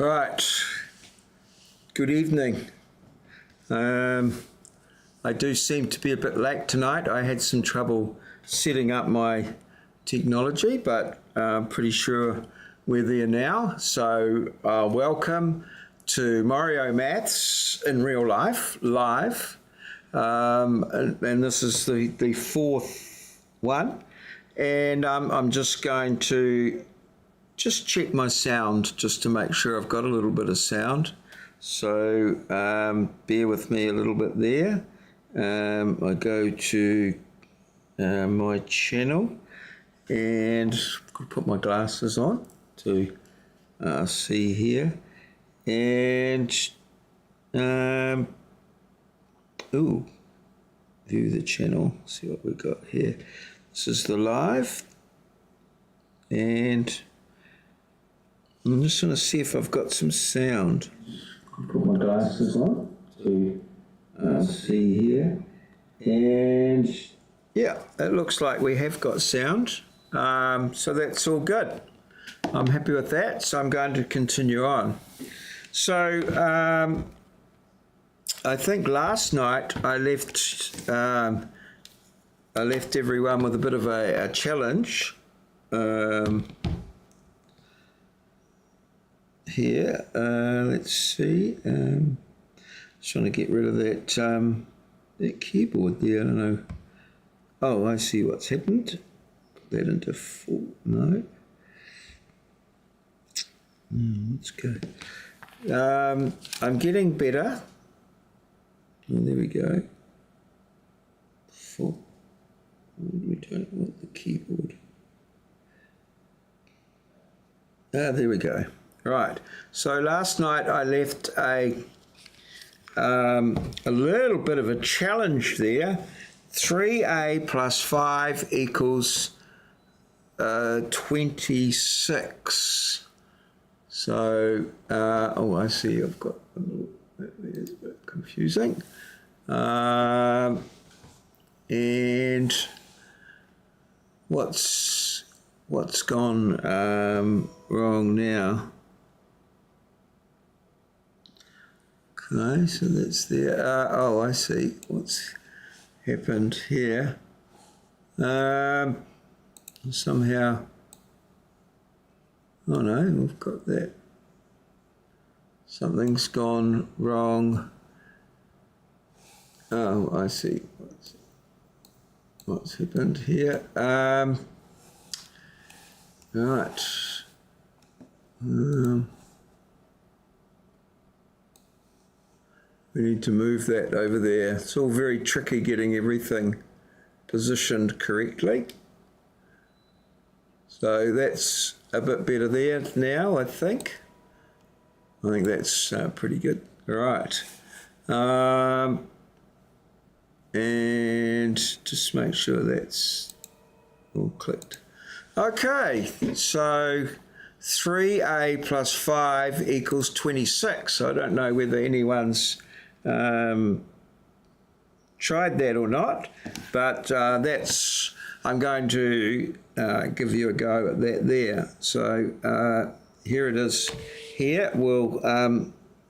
Right, good evening. I do seem to be a bit late tonight. I had some trouble setting up my technology, but I'm pretty sure we're there now. So welcome to Maurieo Maths in Real Life, live. And this is the fourth one. And I'm just going to check my sound just to make sure I've got a little bit of sound. So bear with me a little bit there. I go to my channel and I've got to put my glasses on to see here. And view the channel, see what we've got here. This is the live, and I'm just going to see if I've got some sound. Put my glasses on to see here, and yeah, it looks like we have got sound, so that's all good. I'm happy with that, so I'm going to continue on. So I think last night I left everyone with a bit of a challenge here. Let's see. Just trying to get rid of that keyboard there. I don't know. Oh, I see what's happened. Put that into full. No. Let's go. I'm getting better. Oh, there we go. Full. We don't want the keyboard. There we go. Right. So last night I left a little bit of a challenge there. 3a plus 5 equals 26. So, oh, I see. I've got a little. That is a bit confusing. And what's gone wrong now? Okay, so that's there. Oh, I see what's happened here. Somehow, oh no, we've got that. Something's gone wrong. Oh, I see what's happened here. Right. We need to move that over there. It's all very tricky getting everything positioned correctly. So that's a bit better there now, I think. I think that's pretty good. All right. And just make sure that's all clicked. Okay, so 3a plus 5 equals 26. I don't know whether anyone's tried that or not, but that's, I'm going to give you a go at that there. So here it is. Here we'll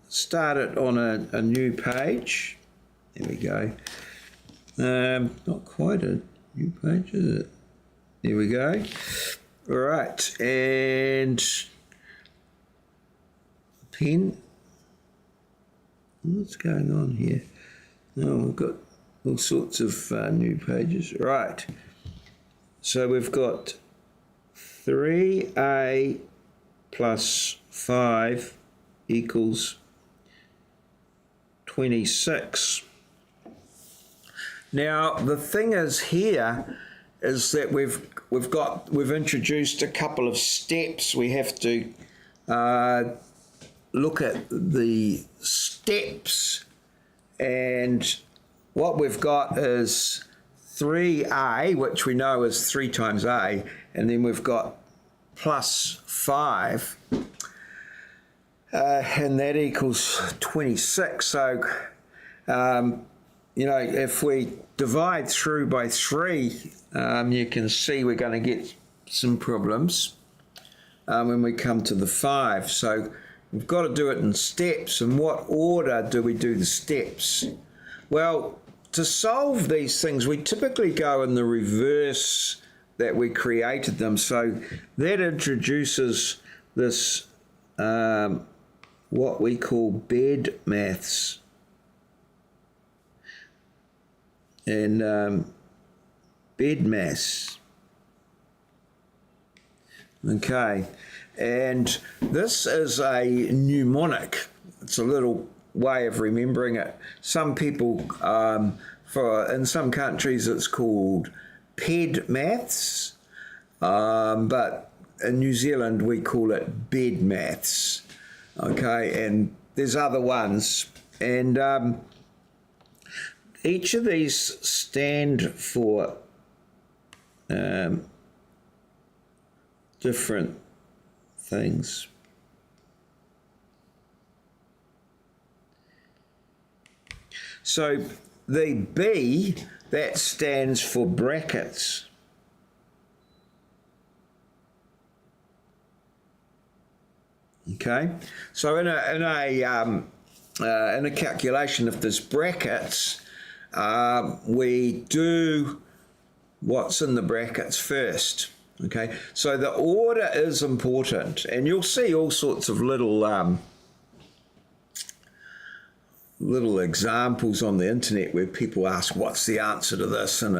start it on a new page. There we go. Not quite a new page, is it? There we go. All right, and pen. What's going on here? Oh, we've got all sorts of new pages. Right. So we've got 3a plus 5 equals 26. Now the thing is here is that we've introduced a couple of steps. We have to look at the steps, and what we've got is 3a, which we know is 3 times a, and then we've got plus 5, and that equals 26. So you know, if we divide through by 3, you can see we're going to get some problems when we come to the 5. So we've got to do it in steps. In what order do we do the steps? Well, to solve these things, we typically go in the reverse that we created them. So that introduces this, what we call bed maths. And bed maths. Okay, and this is a mnemonic. It's a little way of remembering it. Some people, in some countries, it's called ped maths, but in New Zealand we call it bed maths. Okay, and there's other ones, and each of these stand for different things. So the B, that stands for brackets. Okay, so in a calculation, if there's brackets, we do what's in the brackets first. Okay, so the order is important, and you'll see all sorts of little examples on the internet where people ask, "What's the answer to this?" and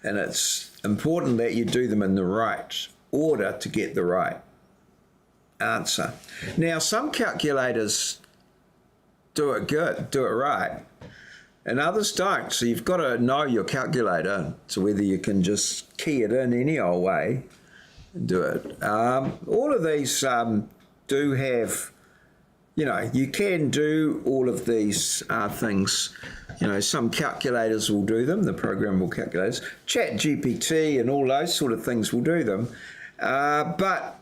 it's important that you do them in the right order to get the right answer. Now, some calculators do it good, do it right, and others don't. So you've got to know your calculator to whether you can just key it in any old way and do it. All of these do have, you can do all of these things. Some calculators will do them, the programmable calculators. ChatGPT and all those sort of things will do them. But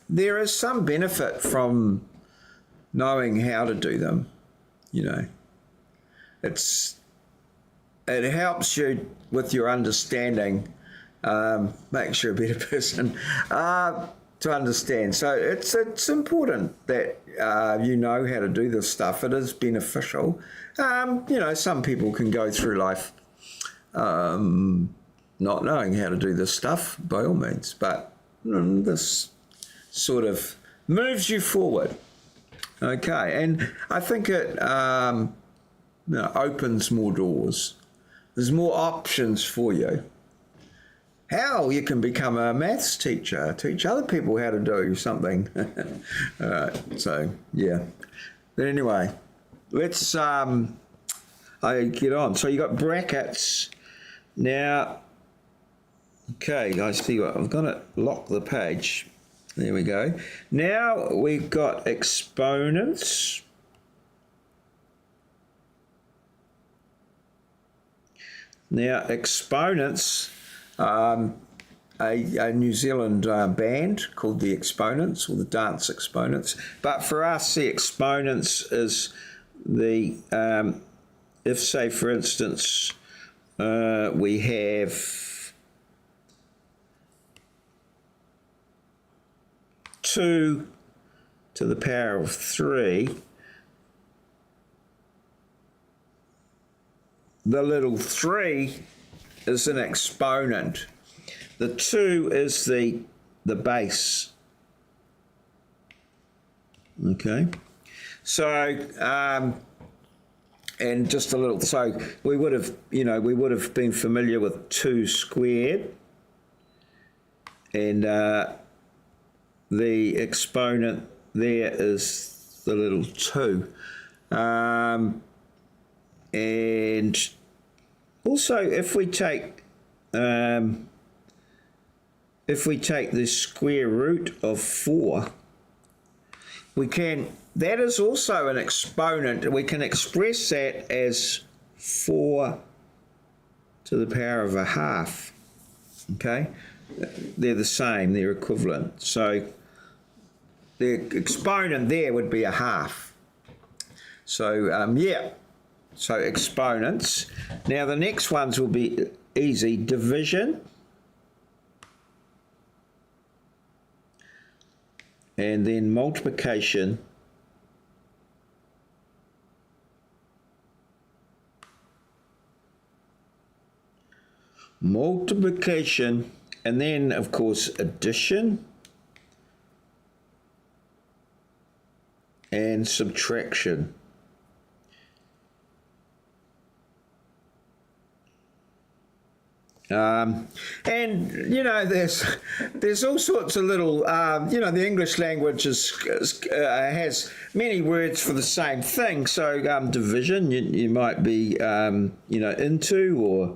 there is some benefit from knowing how to do them. It helps you with your understanding, makes you a better person to understand. So it's important that you know how to do this stuff. It is beneficial. Some people can go through life not knowing how to do this stuff, by all means, but this sort of moves you forward. Okay, and I think it opens more doors. There's more options for you. How you can become a maths teacher, teach other people how to do something. All right, so yeah. But anyway, let's I get on. So you got brackets. Now, okay, I see what I've got to lock the page. There we go. Now we've got exponents. Now exponents, a New Zealand band called the Exponents, or the Dance Exponents. But for us, the exponents is the, if say for instance, we have 2 to the power of 3, the little 3 is an exponent. The 2 is the base. Okay, so and just a little. So we would have been familiar with 2 squared, and the exponent there is the little 2. And also, if we take the square root of 4, that is also an exponent. We can express that as 4 to the power of a half. Okay, they're the same, they're equivalent. So the exponent there would be a half. So so exponents. Now the next ones will be easy. Division. And then multiplication multiplication, and then, of course, addition and subtraction. And there's all sorts of little the English language has many words for the same thing. So division, you might be into, or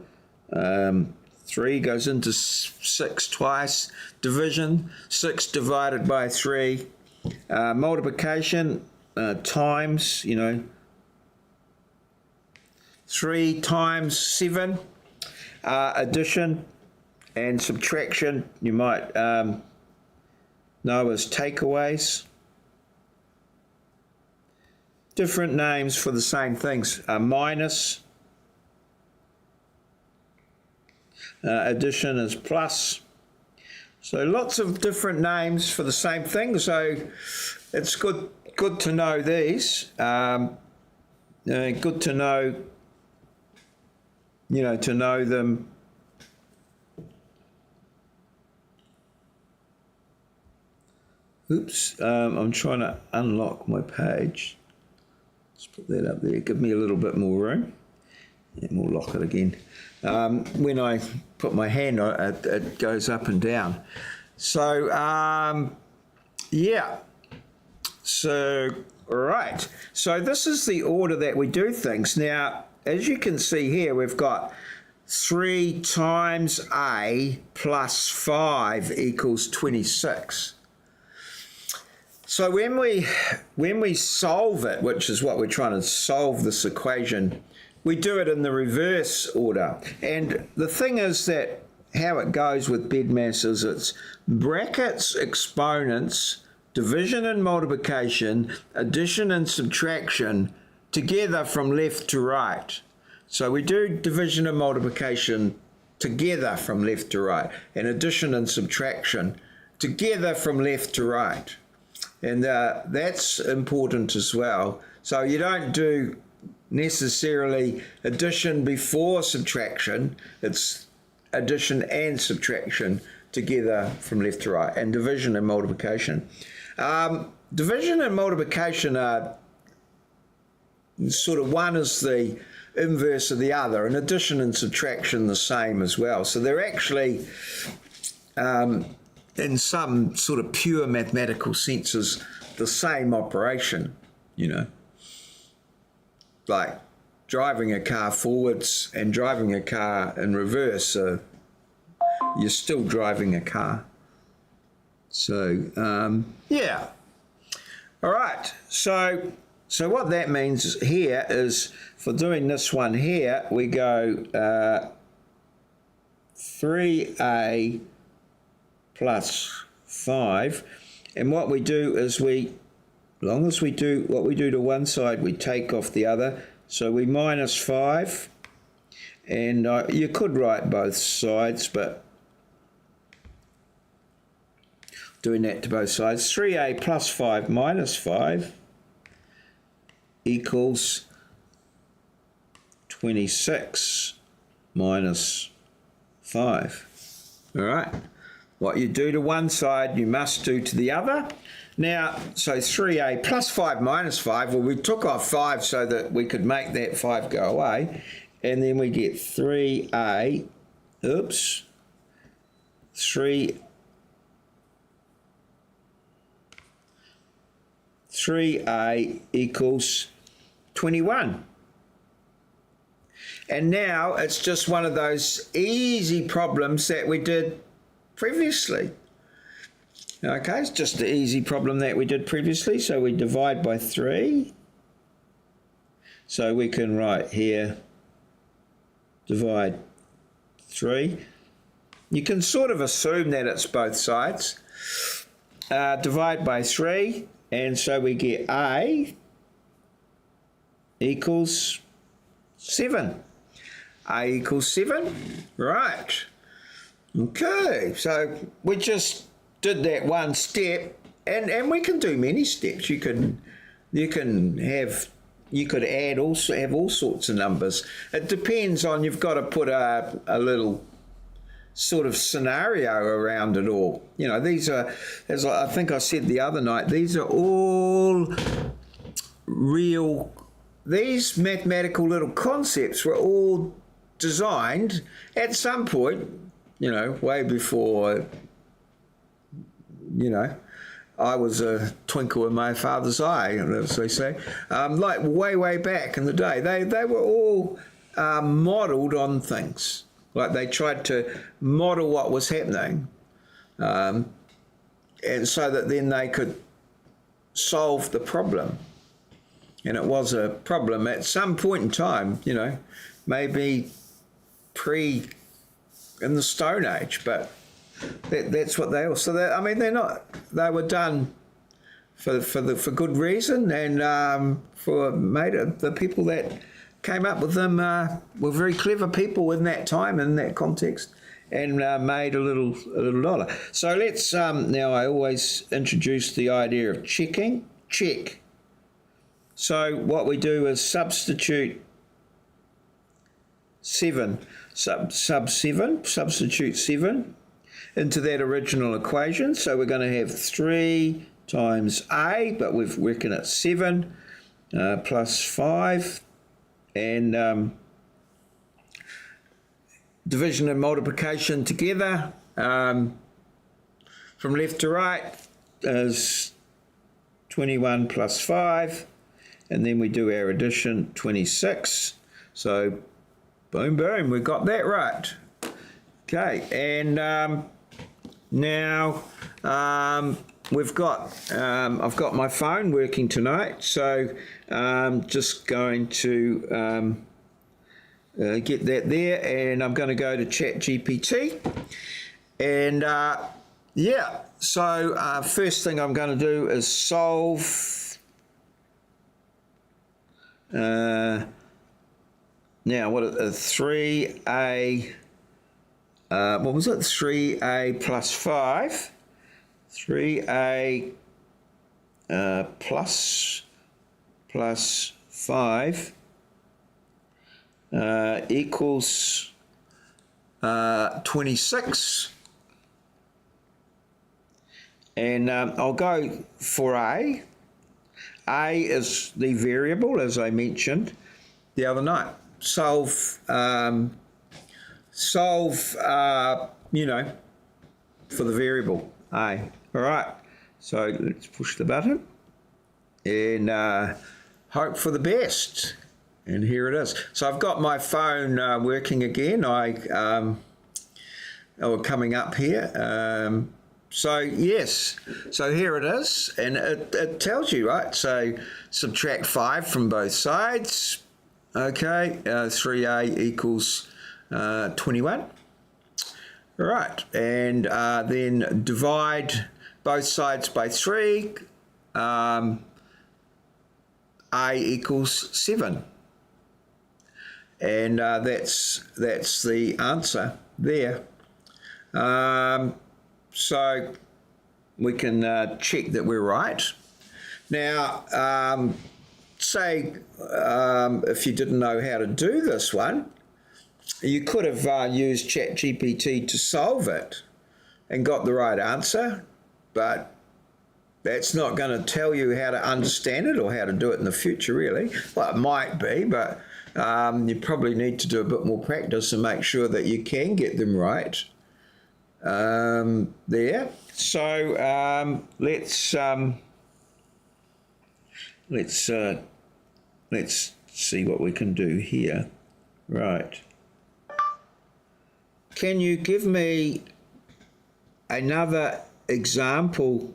3 goes into 6 twice. Division, 6 divided by 3. Multiplication, times, 3 times 7. Addition and subtraction, you might know as takeaways. Different names for the same things. Minus. Addition is plus. So lots of different names for the same thing. So it's good to know these. Good to know. To know them. Oops, I'm trying to unlock my page. Let's put that up there. Give me a little bit more room. And we'll lock it again. When I put my hand on it, it goes up and down. So, yeah. So, right. So this is the order that we do things. Now, as you can see here, we've got 3 times A plus 5 equals 26. So when we solve it, which is what we're trying to solve this equation, we do it in the reverse order. And the thing is that how it goes with BEDMAS is it's brackets, exponents, division and multiplication, addition and subtraction, together from left to right. So we do division and multiplication together from left to right, and addition and subtraction together from left to right. And that's important as well. So you don't do necessarily addition before subtraction, it's addition and subtraction together from left to right, and division and multiplication. Division and multiplication are sort of, one is the inverse of the other, and addition and subtraction the same as well. So they're actually, in some sort of pure mathematical senses, the same operation, like driving a car forwards and driving a car in reverse, you're still driving a car. So, yeah. All right, so what that means here is, for doing this one here, we go 3A plus 5, and what we do is as long as we do what we do to one side, we take off the other, so we minus 5, and you could write both sides, but doing that to both sides, 3A plus 5 minus 5 equals 26 minus 5. All right. What you do to one side, you must do to the other. Now, so 3A plus 5 minus 5, well, we took off 5 so that we could make that 5 go away. And then we get 3A equals 21. And now it's just one of those easy problems that we did previously. Okay, it's just an easy problem that we did previously. So we divide by 3. So we can write here, divide 3. You can sort of assume that it's both sides. Divide by 3, and so we get A equals 7. A equals 7, right. Okay, so we just did that one step, and we can do many steps. You could add also, have all sorts of numbers. It depends on, you've got to put a little sort of scenario around it all. You know, these are, as I think I said the other night, these are all real, these mathematical little concepts were all designed at some point, you know, way before, you know, I was a twinkle in my father's eye, as they say, like way back in the day. They were all modelled on things. Like they tried to model what was happening, and so that then they could solve the problem. And it was a problem at some point in time, you know, maybe in the Stone Age, but that's what they are. So I mean, they were done for good reason, and the people that came up with them were very clever people in that time, in that context, and made a little dollar. So let's now I always introduce the idea of checking. Check. So what we do is substitute 7 into that original equation. So we're going to have 3 times a, but we've reckoned it 7 plus 5. And division and multiplication together from left to right is 21 plus 5, and then we do our addition, 26. So boom, we got that right. Okay, and now we've got I've got my phone working tonight, so just going to get that there, and I'm going to go to ChatGPT, and yeah, so first thing I'm going to do is solve now what 3a what was it, 3a plus 5, 3a plus 5 equals 26, and I'll go for a. A is the variable, as I mentioned the other night. Solve you know, for the variable a. All right, so let's push the button and hope for the best. And here it is. So I've got my phone working again. Coming up here. So yes, so here it is, and it tells you, right? So subtract 5 from both sides. Okay, 3a equals 21. All right, and then divide both sides by 3. A equals 7. And that's the answer there. So we can check that we're right. Now, say if you didn't know how to do this one, you could have used ChatGPT to solve it and got the right answer, but that's not going to tell you how to understand it or how to do it in the future, really. Well, it might be, but you probably need to do a bit more practice and make sure that you can get them right there. So let's see what we can do here. Right. Can you give me another example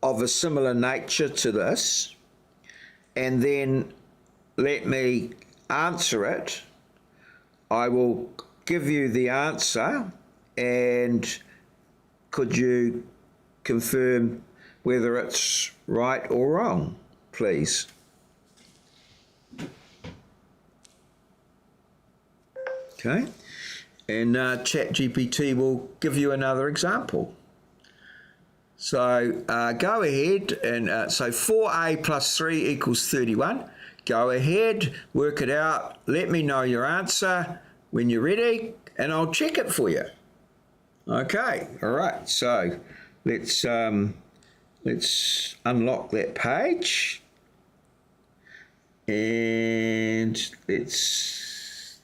of a similar nature to this, and then let me answer it? I will give you the answer, and could you confirm whether it's right or wrong, please? Okay, and ChatGPT will give you another example. So go ahead, and so 4a plus 3 equals 31. Go ahead, work it out, let me know your answer when you're ready, and I'll check it for you. Okay, all right, so let's unlock that page, and let's,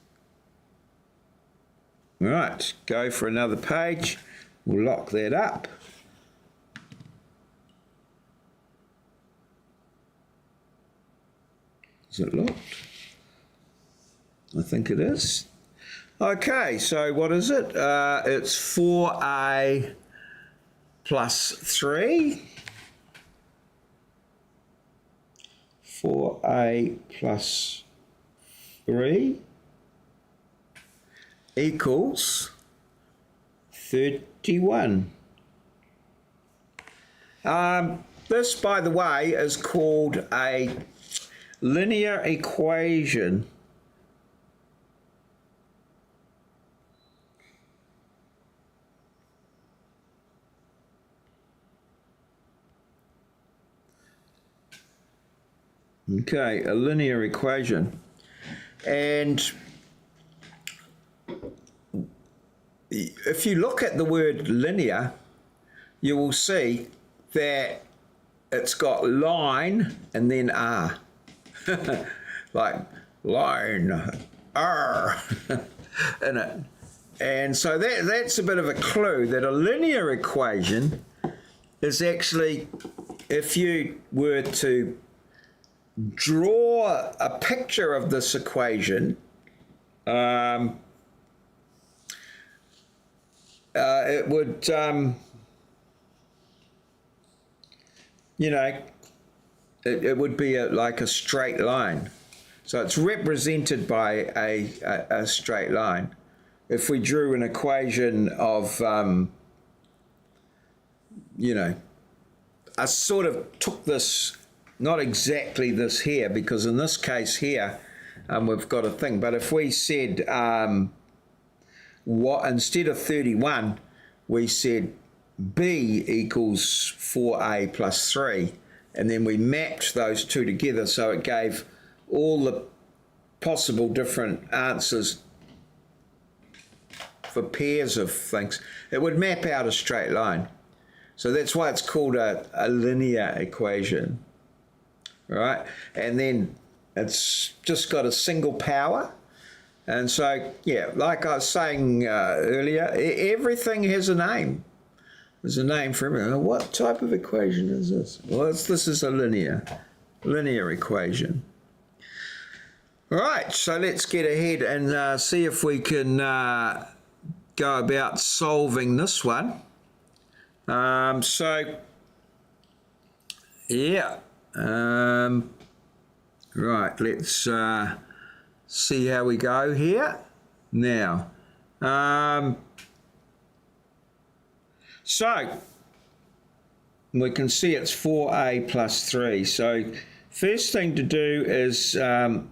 all right, go for another page. We'll lock that up. Is it locked? I think it is. Okay, so what is it? It's 4a plus 3. 4a plus 3 equals 31. This, by the way, is called a linear equation. Okay, a linear equation. And if you look at the word linear, you will see that it's got line and then R. Like line, R in it. And so that's a bit of a clue that a linear equation is actually, if you were to draw a picture of this equation, it would, you know, it would be like a straight line. So it's represented by a straight line. If we drew an equation of, you know, I sort of took this, not exactly this here, because in this case here, we've got a thing. But if we said, what instead of 31, we said B equals 4a plus 3, and then we mapped those two together, so it gave all the possible different answers for pairs of things. It would map out a straight line. So that's why it's called a linear equation, right? And then it's just got a single power. And so, yeah, like I was saying earlier, everything has a name. There's a name for everything. What type of equation is this? Well, this is a linear equation. All right, so let's get ahead and see if we can go about solving this one. So, yeah. Right, let's see how we go here. Now, so we can see it's 4a plus 3. So first thing to do is I'm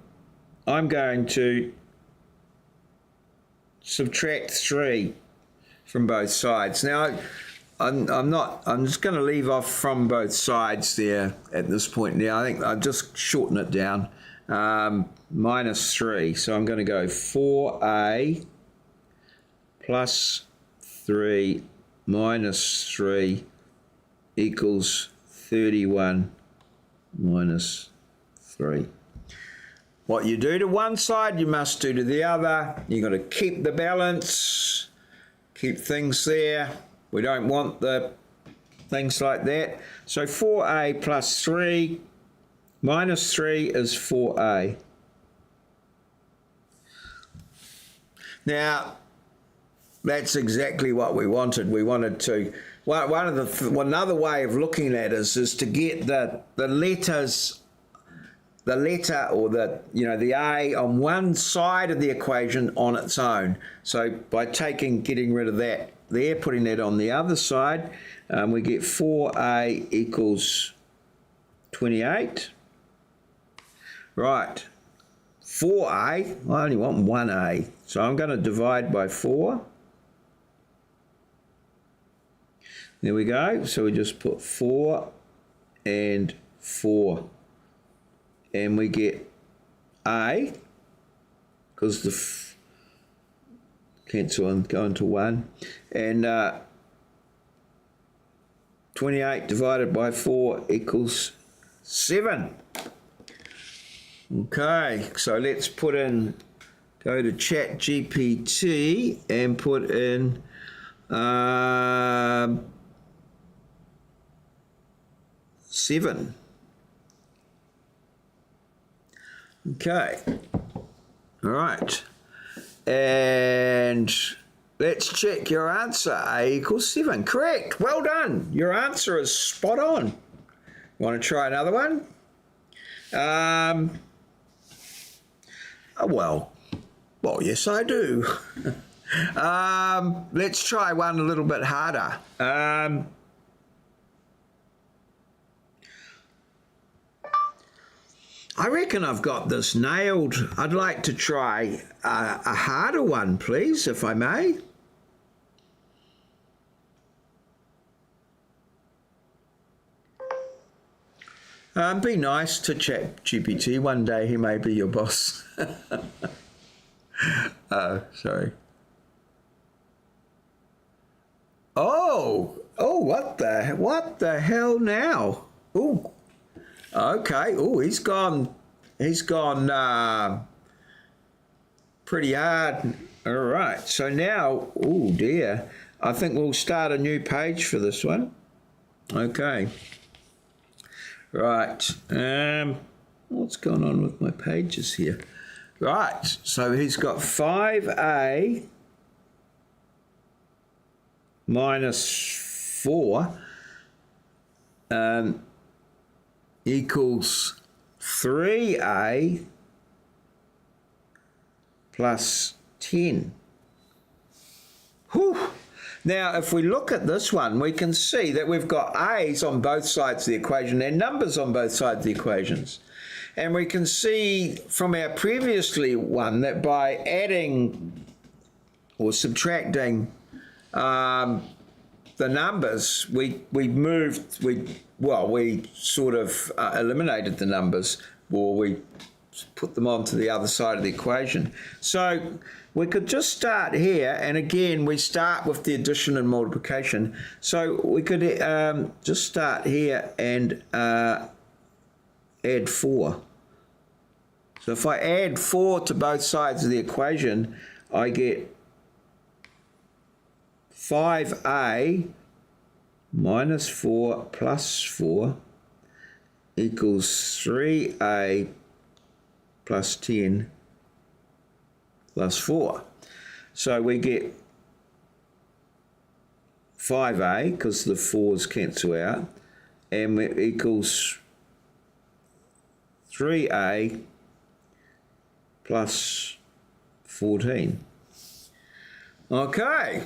going to subtract 3 from both sides. Now, I'm just going to leave off from both sides there at this point now. I think I'll just shorten it down. Minus 3. So I'm going to go 4a plus 3 minus 3 equals 31 minus 3. What you do to one side, you must do to the other. You've got to keep the balance, keep things there. We don't want the things like that. So 4a plus 3 minus 3 is 4a. Now, that's exactly what we wanted. We wanted to, another way of looking at it is to get the letters, the letter or the A on one side of the equation on its own. So by getting rid of that there, putting that on the other side, we get 4a equals 28. Right, 4a, I only want 1a, so I'm going to divide by 4. There we go, so we just put 4 and 4. And we get a, because cancel and go into 1. And 28 divided by 4 equals 7. Okay, so let's go to Chat GPT and put in 7. Okay, all right, and let's check your answer. A equals 7. Correct. Well done. Your answer is spot on. Want to try another one? Well, yes, I do. Let's try one a little bit harder. I reckon I've got this nailed. I'd like to try a harder one, please, if I may. Be nice to Chat GPT. One day he may be your boss. Oh, sorry. Oh, what the hell now? Oh, okay. Oh, he's gone pretty hard. All right. So now, oh dear, I think we'll start a new page for this one. Okay. Right. What's going on with my pages here? Right. So he's got 5a minus 4 equals 3a plus 10. Whew. Now, if we look at this one, we can see that we've got a's on both sides of the equation and numbers on both sides of the equations. And we can see from our previously one that by adding or subtracting the numbers, we sort of eliminated the numbers, or we put them onto the other side of the equation. So we could just start here, and again we start with the addition and multiplication. So we could just start here and add 4. So if I add 4 to both sides of the equation, I get 5a minus 4 plus 4 equals 3a plus 10 plus 4. So we get 5a, because the 4's cancel out, and it equals 3a plus 14. Okay.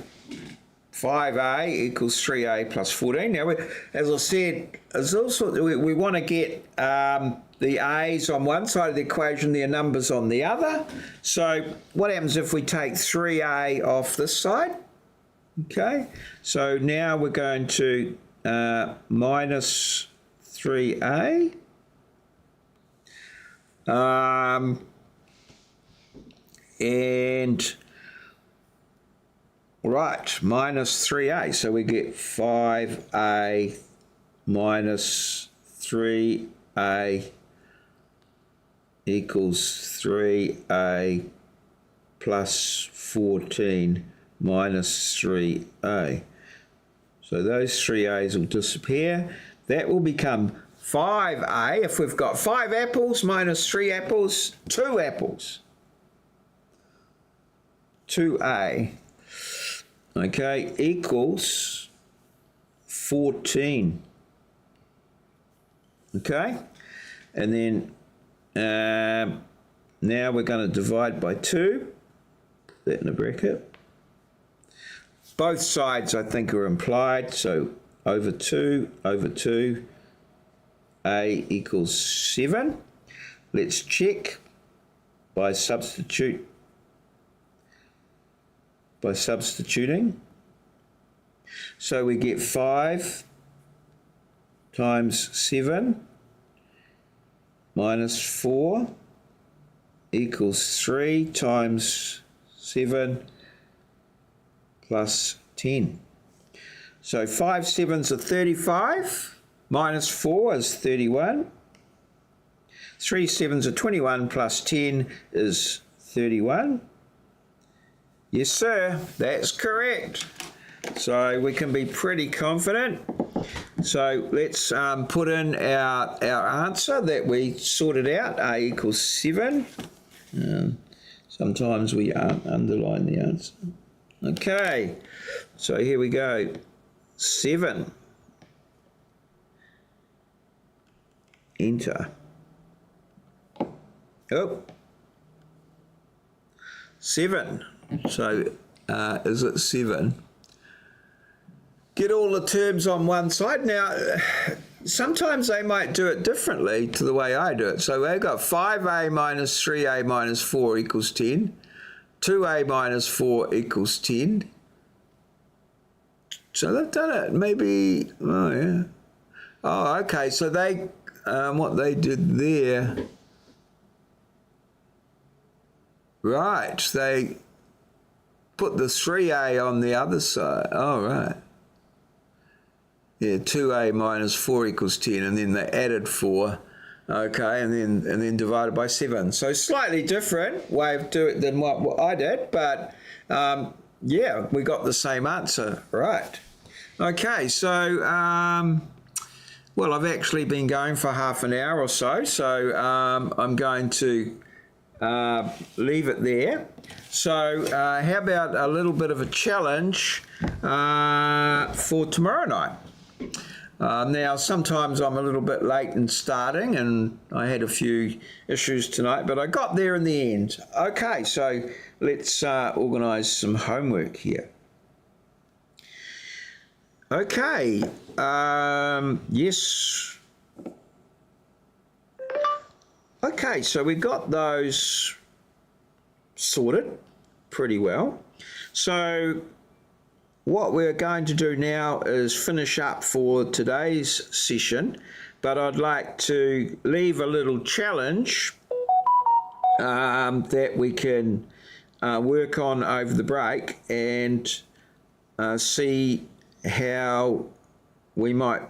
5a equals 3a plus 14. Now, as I said, we want to get the a's on one side of the equation, their numbers on the other. So what happens if we take 3a off this side? Okay, so now we're going to minus 3a. And right, minus 3a. So we get 5a minus 3a equals 3a plus 14 minus 3a. So those 3a's will disappear. That will become 5a. If we've got 5 apples minus 3 apples, 2 apples. 2a. Okay, equals 14. Okay, and then now we're going to divide by 2. Put that in a bracket. Both sides, I think, are implied, so over 2, a equals 7. Let's check by substituting. So we get 5 times 7 minus 4 equals 3 times 7 plus 10. So 5 sevens are 35, minus 4 is 31. 3 sevens are 21 plus 10 is 31. Yes, sir, that's correct. So we can be pretty confident. So let's put in our answer that we sorted out. A equals 7. Sometimes we underline the answer. Okay, so here we go. 7. Enter. Oh. 7. So is it 7? Get all the terms on one side. Now, sometimes they might do it differently to the way I do it. So they've got 5a minus 3a minus 4 equals 10. 2a minus 4 equals 10. So they've done it maybe, oh yeah. Oh, okay, so they, what they did there, right, they put the 3a on the other side. Oh, right. Yeah, 2a minus 4 equals 10, and then they added 4, okay, and then divided by 7. So slightly different way of doing it than what I did, but yeah, we got the same answer, right. Okay, so, well, I've actually been going for half an hour or so, so I'm going to leave it there. So how about a little bit of a challenge for tomorrow night? Now, sometimes I'm a little bit late in starting, and I had a few issues tonight, but I got there in the end. Okay, so let's organise some homework here. Okay, yes. Okay, so we got those sorted pretty well. So what we're going to do now is finish up for today's session, but I'd like to leave a little challenge that we can work on over the break and see how we might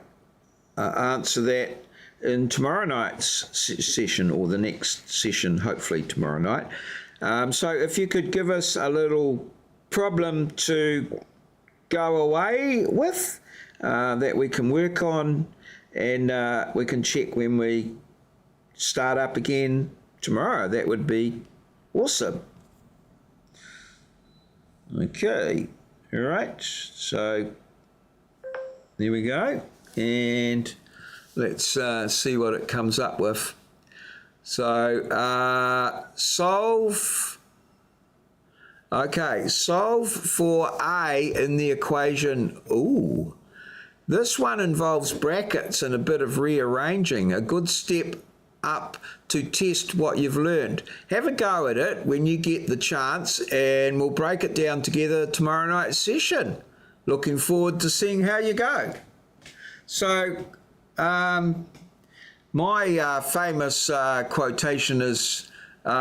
answer that in tomorrow night's session, or the next session, hopefully tomorrow night. So if you could give us a little problem to go away with that we can work on, and we can check when we start up again tomorrow, that would be awesome. Okay, all right, so there we go, and let's see what it comes up with. So solve, okay, solve for A in the equation. Ooh, this one involves brackets and a bit of rearranging, a good step up to test what you've learned. Have a go at it when you get the chance, and we'll break it down together tomorrow night's session. Looking forward to seeing how you go. So, my famous quotation is, you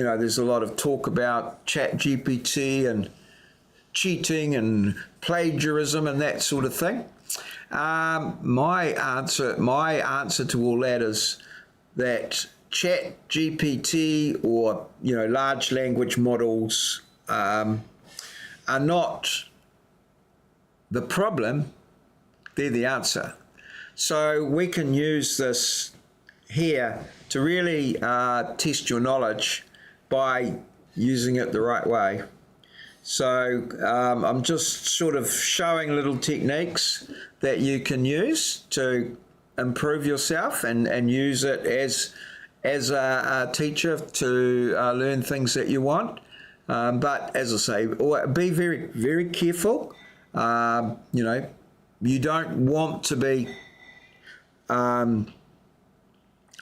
know, there's a lot of talk about ChatGPT and cheating and plagiarism and that sort of thing. My answer to all that is that ChatGPT, or, you know, large language models are not the problem, they're the answer. So we can use this here to really test your knowledge by using it the right way. So I'm just sort of showing little techniques that you can use to improve yourself and use it as a teacher to learn things that you want. But as I say, be very, very careful. You know, you don't want to be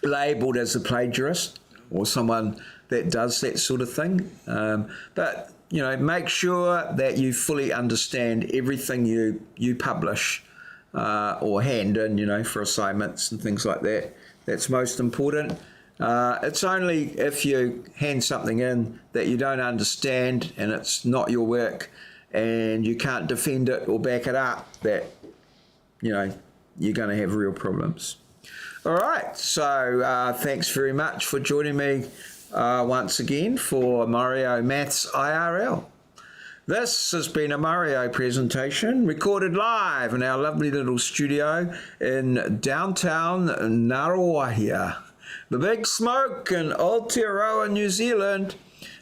labelled as a plagiarist or someone that does that sort of thing. But, you know, make sure that you fully understand everything you publish or hand in, you know, for assignments and things like that. That's most important. It's only if you hand something in that you don't understand and it's not your work and you can't defend it or back it up, that, you're going to have real problems. All right, so thanks very much for joining me once again for Maurieo Maths IRL. This has been a Maurieo presentation recorded live in our lovely little studio in downtown Ngaruahia, the Big Smoke in Aotearoa, New Zealand,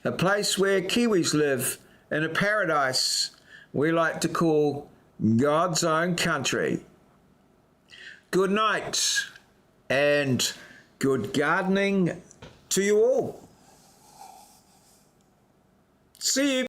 a place where Kiwis live in a paradise we like to call God's own country. Good night and good gardening to you all. See you.